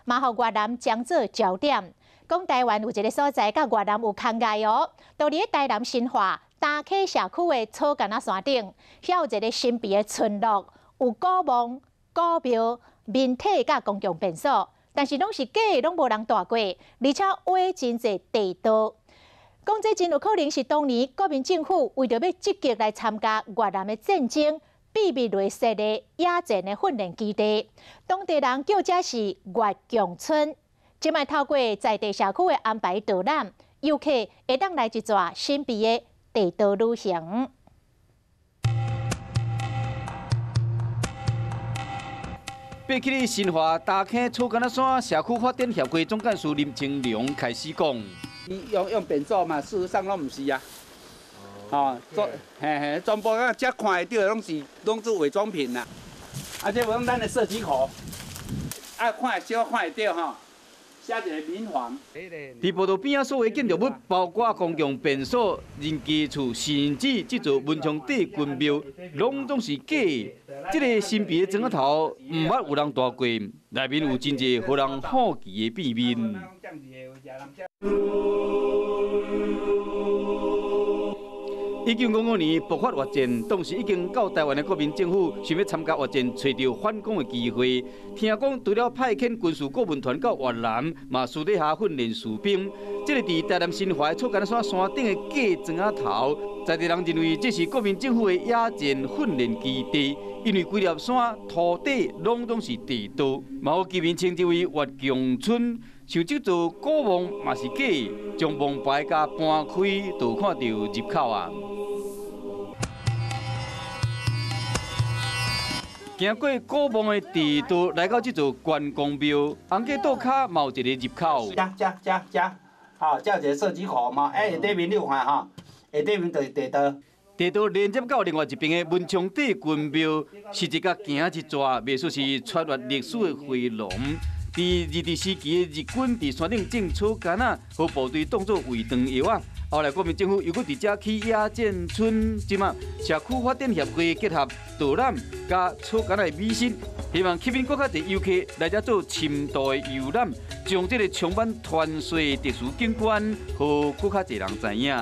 嘛互越南将做焦点。讲台湾有一个所在，甲越南有空界哦，就伫台南新化大溪社区的草干仔山顶，遐有一个神秘的村落，有古墓、古庙、面体甲公共便所，但是拢是假的，拢无人住过，而且挖真侪地道。讲这真有可能是当年国民政府为着要积极来参加越南的战争，秘密内设的野战的训练基地，当地人叫这是越强村。即卖透过在地社区的安排导览，游客会当来一撮神秘的地道旅行。爬起的新化大坑草干仔山社区发展协会总干事林清良开始讲：用便所嘛，事实上拢唔是啊。全部啊，遮看会到的拢是伪装品啦。啊，这无咱的射击口，啊，小看会到吼。写一个民房。伫步道边仔所有建筑物，包括公共便所、人家厝，甚至这座文昌帝君庙，拢总是假的。这个神秘的砖仔头，唔捌有人住过，内面有真侪互人好奇的秘密。1955年爆发越战，当时已经到台湾的国民政府想要参加越战，找到反攻的机会。听讲除了派遣军事顾问团到越南，嘛私底下训练士兵。这个伫台南新化草干仔山山顶的假砖仔头，在地人认为这是国民政府的野战训练基地，因为规粒山土地拢是地道，嘛有居民称之为越强村。像这座古墓嘛是假的，将墓牌甲搬开，就看到入口啊。行过古墓的地道，来到这座关公庙，红街道卡嘛有一个入口。遮，好，遮有一个射击口嘛，下底面你有看吼，下底面就是地道。地道连接到另外一边的文昌帝君庙，是一甲行一逝，描述是穿越历史的回廊。伫日治时期的日军伫山顶种草干仔，和部队当作卫长药啊。后来国民政府又搁伫遮起野战村，即马社区发展协会结合导览加草干仔的美食，希望吸引更较侪游客来遮做深度的游览，将这个充满传说的特殊景观，和更较侪人知影。